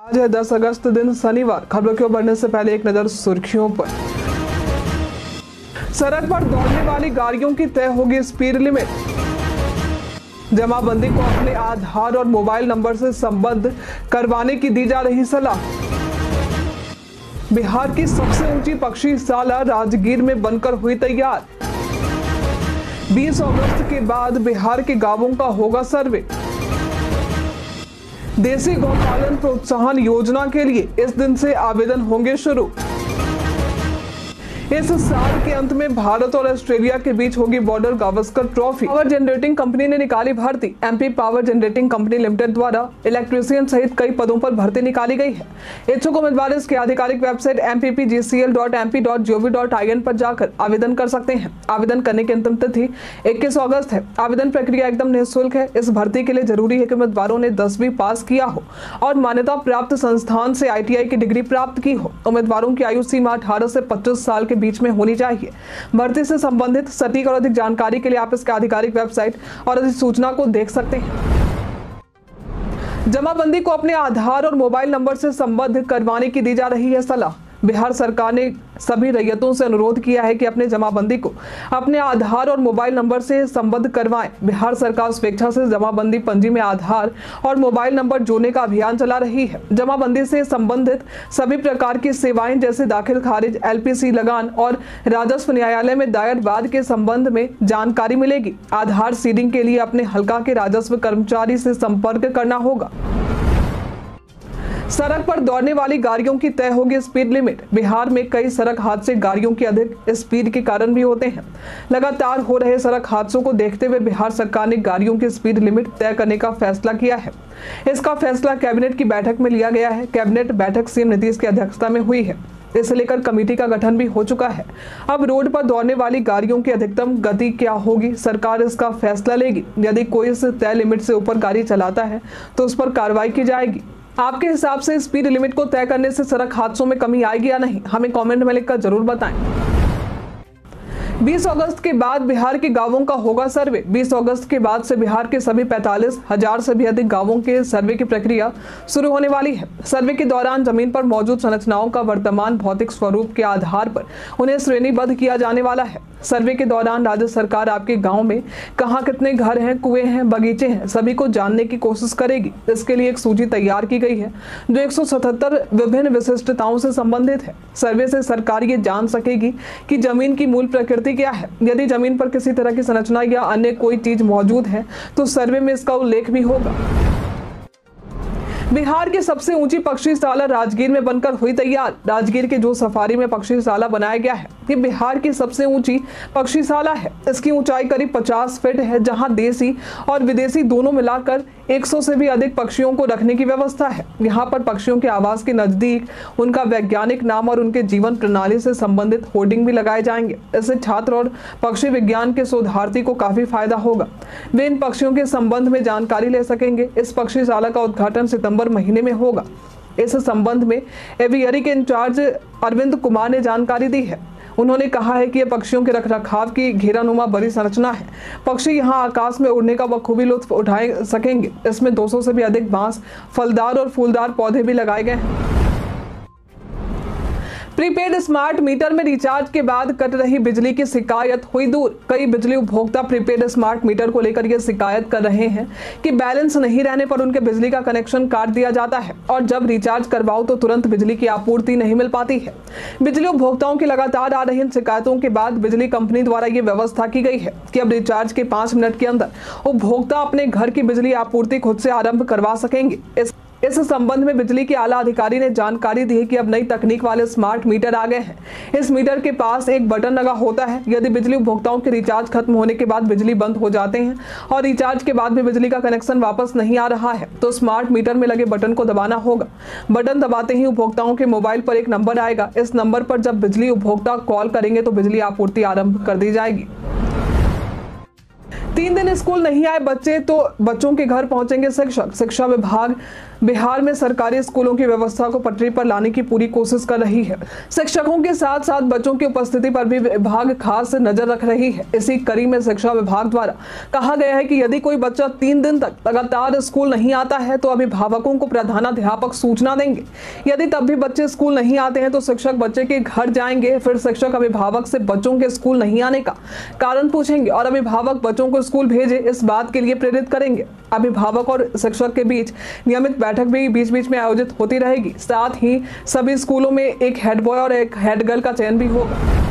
आज है 10 अगस्त दिन शनिवार। खबरों की ओर बढ़ने से पहले एक नजर सुर्खियों पर। सड़क पर दौड़ने वाली गाड़ियों की तय होगी स्पीड लिमिट। जमाबंदी को अपने आधार और मोबाइल नंबर से संबद्ध करवाने की दी जा रही सलाह। बिहार की सबसे ऊंची पक्षीशाला राजगीर में बनकर हुई तैयार। 20 अगस्त के बाद बिहार के गांवों का होगा सर्वे। देसी गौपालन प्रोत्साहन योजना के लिए इस दिन से आवेदन होंगे शुरू। इस साल के अंत में भारत और ऑस्ट्रेलिया के बीच होगी border Gavaskar trophy. Power generating company ने निकाली भर्ती। MP power generating company limited द्वारा इलेक्ट्रीशियन सहित कई पदों पर भर्ती निकाली गई है। इच्छुक उम्मीदवार इसकी आधिकारिक वेबसाइट mppgcl.mp.gov.in पर जाकर आवेदन कर सकते हैं। आवेदन करने की अंतिम तिथि 21 अगस्त है। आवेदन प्रक्रिया एकदम निःशुल्क है। इस भर्ती के लिए जरूरी है कि उम्मीदवारों ने 10वीं पास किया हो और मान्यता प्राप्त संस्थान से ITI की डिग्री प्राप्त की हो। उम्मीदवारों की आयु सीमा 18 से 25 साल के बीच में होनी चाहिए। भर्ती से संबंधित सटीक और अधिक जानकारी के लिए आप इसके आधिकारिक वेबसाइट और अधिसूचना को देख सकते हैं। जमाबंदी को अपने आधार और मोबाइल नंबर से संबद्ध करवाने की दी जा रही है सलाह। बिहार सरकार ने सभी रैयतों से अनुरोध किया है कि अपने जमाबंदी को अपने आधार और मोबाइल नंबर से संबद्ध करवाएं। बिहार सरकार स्वेच्छा से जमाबंदी पंजी में आधार और मोबाइल नंबर जोड़ने का अभियान चला रही है। जमाबंदी से संबंधित सभी प्रकार की सेवाएं जैसे दाखिल खारिज, LPC लगान और राजस्व न्यायालय में दायर वाद के संबंध में जानकारी मिलेगी। आधार सीडिंग के लिए अपने हलका के राजस्व कर्मचारी से संपर्क करना होगा। सड़क पर दौड़ने वाली गाड़ियों की तय होगी स्पीड लिमिट। बिहार में कई सड़क हादसे गाड़ियों की अधिक स्पीड के कारण भी होते हैं। लगातार हो रहे सड़क हादसों को देखते हुए बिहार सरकार ने गाड़ियों की स्पीड लिमिट तय करने का फैसला किया है। इसका फैसला कैबिनेट की बैठक में लिया गया है। कैबिनेट बैठक CM नीतीश की अध्यक्षता में हुई है। इसे लेकर कमेटी का गठन भी हो चुका है। अब रोड पर दौड़ने वाली गाड़ियों की अधिकतम गति क्या होगी, सरकार इसका फैसला लेगी। यदि कोई इस तय लिमिट से ऊपर गाड़ी चलाता है तो उस पर कार्रवाई की जाएगी। आपके हिसाब से स्पीड लिमिट को तय करने से सड़क हादसों में कमी आएगी या नहीं, हमें कमेंट में लिखकर जरूर बताएं। 20 अगस्त के बाद बिहार के गांवों का होगा सर्वे। 20 अगस्त के बाद से बिहार के सभी 45,000 से भी अधिक गांवों के सर्वे की प्रक्रिया शुरू होने वाली है। सर्वे के दौरान जमीन पर मौजूद संरचनाओं का वर्तमान भौतिक स्वरूप के आधार पर उन्हें श्रेणीबद्ध किया जाने वाला है। सर्वे के दौरान राज्य सरकार आपके गांव में कहां कितने घर हैं, कुएं हैं, बगीचे हैं, सभी को जानने की कोशिश करेगी। इसके लिए एक सूची तैयार की गई है जो 177 विभिन्न विशिष्टताओं से संबंधित है। सर्वे से सरकार ये जान सकेगी कि जमीन की मूल प्रकृति क्या है। यदि जमीन पर किसी तरह की संरचना या अन्य कोई चीज मौजूद है तो सर्वे में इसका उल्लेख भी होगा। बिहार की सबसे ऊंची पक्षीशाला राजगीर में बनकर हुई तैयार। राजगीर के जो सफारी में पक्षीशाला बनाया गया है ये बिहार की सबसे ऊंची पक्षीशाला है। इसकी ऊंचाई करीब 50 फीट है, जहां देसी और विदेशी दोनों मिलाकर 100 से भी अधिक पक्षियों को रखने की व्यवस्था है। यहाँ पर पक्षियों के आवास के नजदीक उनका वैज्ञानिक नाम और उनके जीवन प्रणाली से संबंधित होर्डिंग भी लगाए जाएंगे। इससे छात्र और पक्षी विज्ञान के शोधार्थी को काफी फायदा होगा। वे इन पक्षियों के संबंध में जानकारी ले सकेंगे। इस पक्षीशाला का उद्घाटन सितंबर महीने में होगा। इस संबंध में एवियरी के इंचार्ज अरविंद कुमार ने जानकारी दी है। उन्होंने कहा है कि यह पक्षियों के रखरखाव की घेरानुमा बड़ी संरचना है। पक्षी यहाँ आकाश में उड़ने का बखूबी लुत्फ उठा सकेंगे। इसमें 200 से भी अधिक बांस, फलदार और फूलदार पौधे भी लगाए गए हैं। प्रीपेड स्मार्ट मीटर में रिचार्ज के बाद कट रही बिजली की शिकायत हुई दूर। कई बिजली उपभोक्ता प्रीपेड स्मार्ट मीटर को लेकर यह शिकायत कर रहे हैं कि बैलेंस नहीं रहने पर उनके बिजली का कनेक्शन काट दिया जाता है और जब रिचार्ज करवाओ तो तुरंत बिजली की आपूर्ति नहीं मिल पाती है। बिजली उपभोक्ताओं की लगातार आ रही इन शिकायतों के बाद बिजली कंपनी द्वारा ये व्यवस्था की गई है कि अब रिचार्ज के 5 मिनट के अंदर उपभोक्ता अपने घर की बिजली आपूर्ति खुद से आरंभ करवा सकेंगे। इस संबंध में बिजली के आला अधिकारी ने जानकारी दी है कि अब नई तकनीक वाले स्मार्ट मीटर आ गए हैं। इस मीटर के पास एक बटन लगा होता है। यदि बिजली उपभोक्ताओं के रिचार्ज खत्म होने के बाद बिजली बंद हो जाते हैं और रिचार्ज के बाद भी बिजली का कनेक्शन वापस नहीं आ रहा है तो स्मार्ट मीटर में लगे बटन को दबाना होगा। बटन दबाते ही उपभोक्ताओं के मोबाइल पर एक नंबर आएगा। इस नंबर पर जब बिजली उपभोक्ता कॉल करेंगे तो बिजली आपूर्ति आरंभ कर दी जाएगी। 3 दिन स्कूल नहीं आए बच्चे तो बच्चों के घर पहुंचेंगे शिक्षक। शिक्षा विभाग बिहार में सरकारी स्कूलों की व्यवस्था को पटरी पर लाने की पूरी कोशिश कर रही है। शिक्षकों के साथ साथ बच्चों की उपस्थिति पर भी विभाग खास नजर रख रही है। इसी कड़ी में शिक्षा विभाग द्वारा कहा गया है कि यदि कोई बच्चा 3 दिन तक लगातार स्कूल नहीं आता है तो अभिभावकों को प्रधानाध्यापक सूचना देंगे। यदि तब भी बच्चे स्कूल नहीं आते हैं तो शिक्षक बच्चे के घर जाएंगे। फिर शिक्षक अभिभावक से बच्चों के स्कूल नहीं आने का कारण पूछेंगे और अभिभावक बच्चों को स्कूल भेजे इस बात के लिए प्रेरित करेंगे। अभिभावक और शिक्षक के बीच नियमित बैठक भी बीच बीच में आयोजित होती रहेगी। साथ ही सभी स्कूलों में एक हेड बॉय और एक हेड गर्ल का चयन भी होगा।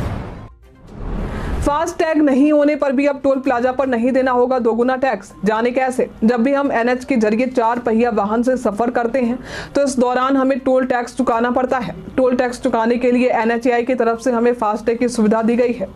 फास्ट टैग नहीं होने पर भी अब टोल प्लाजा पर नहीं देना होगा दोगुना टैक्स। जाने कैसे? जब भी हम NH के जरिए 4 पहिया वाहन से सफर करते हैं तो इस दौरान हमें टोल टैक्स चुकाना पड़ता है। टोल टैक्स चुकाने के लिए NHAI की तरफ से हमें फास्ट टैग की सुविधा दी गई है।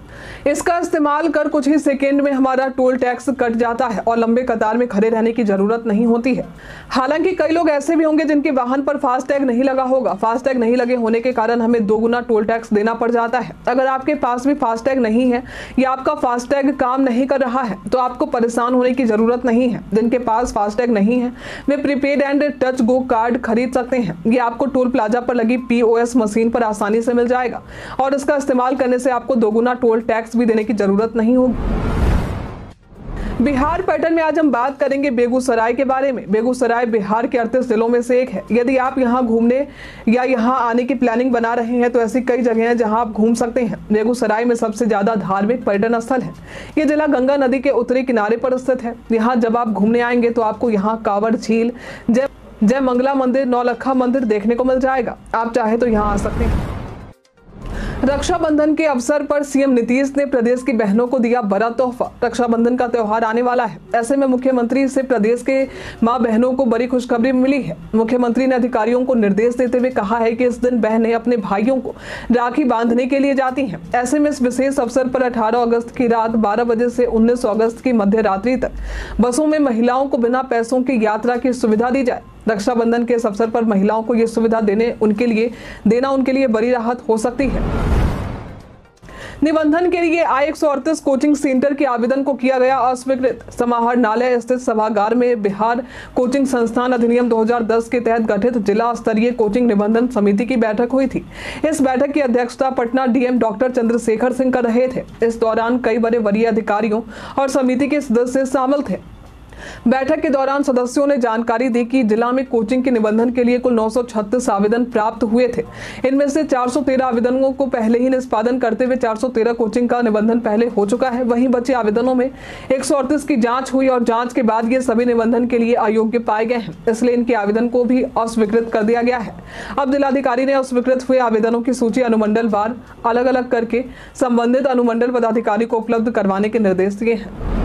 इसका इस्तेमाल कर कुछ ही सेकेंड में हमारा टोल टैक्स कट जाता है और लंबे कतार में खड़े रहने की जरूरत नहीं होती है। हालांकि कई लोग ऐसे भी होंगे जिनके वाहन पर फास्ट टैग नहीं लगा होगा। फास्ट टैग नहीं लगे होने के कारण हमें दोगुना टोल टैक्स देना पड़ जाता है। अगर आपके पास भी फास्ट टैग नहीं है या आपका फास्टैग काम नहीं कर रहा है तो आपको परेशान होने की जरूरत नहीं है। जिनके पास फास्टैग नहीं है वे prepaid and touch go card खरीद सकते हैं। ये आपको टोल प्लाजा पर लगी POS मशीन पर आसानी से मिल जाएगा और इसका इस्तेमाल करने से आपको दोगुना टोल टैक्स भी देने की जरूरत नहीं होगी। बिहार पैटर्न में आज हम बात करेंगे बेगूसराय के बारे में। बेगूसराय बिहार के 38 जिलों में से एक है। यदि आप यहां घूमने या यहां आने की प्लानिंग बना रहे हैं तो ऐसी कई जगह हैं जहां आप घूम सकते हैं। बेगूसराय में सबसे ज्यादा धार्मिक पर्यटन स्थल है। ये जिला गंगा नदी के उत्तरी किनारे पर स्थित है। यहाँ जब आप घूमने आएंगे तो आपको यहाँ कांवड़ झील, जय मंगला मंदिर, नौलखा मंदिर देखने को मिल जाएगा। आप चाहे तो यहाँ आ सकते हैं। रक्षाबंधन के अवसर पर CM नीतीश ने प्रदेश की बहनों को दिया बड़ा तोहफा। रक्षाबंधन का त्योहार आने वाला है। ऐसे में मुख्यमंत्री से प्रदेश के मां बहनों को बड़ी खुशखबरी मिली है। मुख्यमंत्री ने अधिकारियों को निर्देश देते हुए कहा है कि इस दिन बहनें अपने भाइयों को राखी बांधने के लिए जाती हैं। ऐसे में इस विशेष अवसर पर 18 अगस्त की रात 12 बजे से 19 अगस्त की मध्य रात्रि तक बसों में महिलाओं को बिना पैसों की यात्रा की सुविधा दी जाए। रक्षाबंधन के इस अवसर पर महिलाओं को ये सुविधा देना उनके लिए बड़ी राहत हो सकती है। निबंधन के लिए I-138 कोचिंग सेंटर के आवेदन को किया गया अस्वीकृत। समाहरणालय स्थित सभागार में बिहार कोचिंग संस्थान अधिनियम 2010 के तहत गठित जिला स्तरीय कोचिंग निबंधन समिति की बैठक हुई थी। इस बैठक की अध्यक्षता पटना DM डॉक्टर चंद्रशेखर सिंह कर रहे थे। इस दौरान कई बड़े वरीय अधिकारियों और समिति के सदस्य शामिल थे। बैठक के दौरान सदस्यों ने जानकारी दी कि जिला में कोचिंग के निबंधन के लिए कुल 936 आवेदन प्राप्त हुए थे। इनमें से 413 आवेदनों को पहले ही निष्पादन करते हुए 413 कोचिंग का निबंधन पहले हो चुका है। वहीं बचे आवेदनों में 138 की जांच हुई और जांच के बाद ये सभी निबंधन के लिए अयोग्य पाए गए हैं, इसलिए इनके आवेदन को भी अस्वीकृत कर दिया गया है। अब जिलाधिकारी ने अस्वीकृत हुए आवेदनों की सूची अनुमंडलवार अलग अलग करके संबंधित अनुमंडल पदाधिकारी को उपलब्ध करवाने के निर्देश दिए हैं।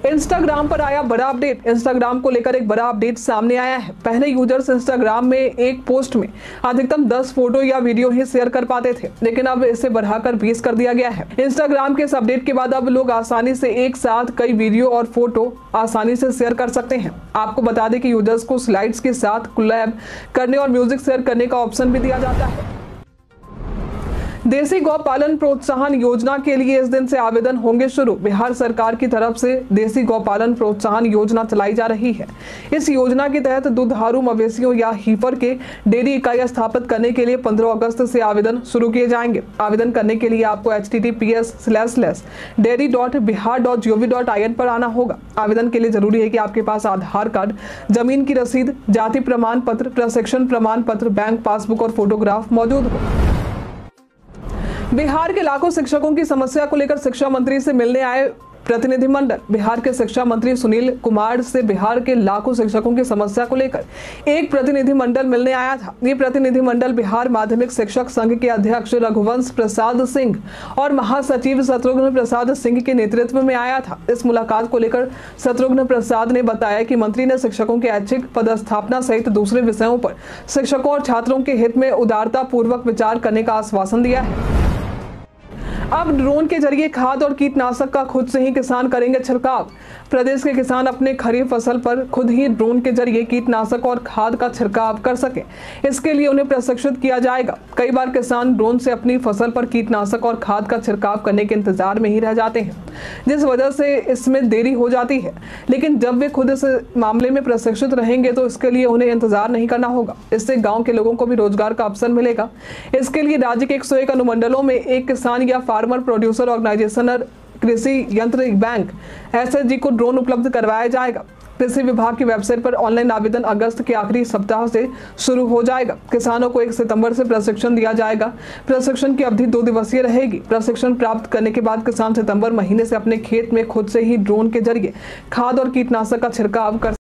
इंस्टाग्राम पर आया बड़ा अपडेट। इंस्टाग्राम को लेकर एक बड़ा अपडेट सामने आया है। पहले यूजर्स इंस्टाग्राम में एक पोस्ट में अधिकतम 10 फोटो या वीडियो ही शेयर कर पाते थे, लेकिन अब इसे बढ़ाकर 20 कर दिया गया है। इंस्टाग्राम के इस अपडेट के बाद अब लोग आसानी से एक साथ कई वीडियो और फोटो आसानी से शेयर कर सकते हैं। आपको बता दें कि यूजर्स को स्लाइड्स के साथ कोलैब करने और म्यूजिक शेयर करने का ऑप्शन भी दिया जाता है। देसी गौपालन प्रोत्साहन योजना के लिए इस दिन से आवेदन होंगे शुरू। बिहार सरकार की तरफ से देसी गौपालन प्रोत्साहन योजना चलाई जा रही है। इस योजना के तहत दुधारू मवेशियों या हीफर के डेयरी इकाई स्थापित करने के लिए 15 अगस्त से आवेदन शुरू किए जाएंगे। आवेदन करने के लिए आपको https://dairy.bihar.gov.in पर आना होगा। आवेदन के लिए जरूरी है कि आपके पास आधार कार्ड, जमीन की रसीद, जाति प्रमाण पत्र, प्रशिक्षण प्रमाण पत्र, बैंक पासबुक और फोटोग्राफ मौजूद हो। बिहार के लाखों शिक्षकों की समस्या को लेकर शिक्षा मंत्री से मिलने आए प्रतिनिधिमंडल। बिहार के शिक्षा मंत्री सुनील कुमार से बिहार के लाखों शिक्षकों की समस्या को लेकर एक प्रतिनिधिमंडल मिलने आया था। ये प्रतिनिधिमंडल बिहार माध्यमिक शिक्षक संघ के अध्यक्ष रघुवंश प्रसाद सिंह और महासचिव शत्रुघ्न प्रसाद सिंह के नेतृत्व में आया था। इस मुलाकात को लेकर शत्रुघ्न प्रसाद ने बताया कि मंत्री ने शिक्षकों के ऐच्छिक पदस्थापना सहित दूसरे विषयों पर शिक्षकों और छात्रों के हित में उदारता पूर्वक विचार करने का आश्वासन दिया है। अब ड्रोन के जरिए खाद और कीटनाशक का खुद से ही किसान करेंगे छिड़काव। प्रदेश के किसान अपने खरीफ फसल पर खुद ही ड्रोन के जरिए कीटनाशक और खाद का छिड़काव कर सके, इसके लिए उन्हें प्रशिक्षित किया जाएगा। कई बार किसान ड्रोन से अपनी फसल पर कीटनाशक और खाद का छिड़काव करने के इंतजार में ही रह जाते हैं, जिस वजह से इसमें देरी हो जाती है। लेकिन जब वे खुद इस मामले में प्रशिक्षित रहेंगे तो इसके लिए उन्हें इंतजार नहीं करना होगा। इससे गांव के लोगों को भी रोजगार का अवसर मिलेगा। इसके लिए राज्य के 101 अनुमंडलों में एक किसान या फार्मर प्रोड्यूसर ऑर्गेनाइजेशन और कृषि यंत्र बैंक एसएचजी को ड्रोन उपलब्ध करवाया जाएगा। कृषि विभाग की वेबसाइट पर ऑनलाइन आवेदन अगस्त के आखिरी सप्ताह से शुरू हो जाएगा। किसानों को 1 सितंबर से प्रशिक्षण दिया जाएगा। प्रशिक्षण की अवधि 2 दिवसीय रहेगी। प्रशिक्षण प्राप्त करने के बाद किसान सितंबर महीने से अपने खेत में खुद से ही ड्रोन के जरिए खाद और कीटनाशक का छिड़काव कर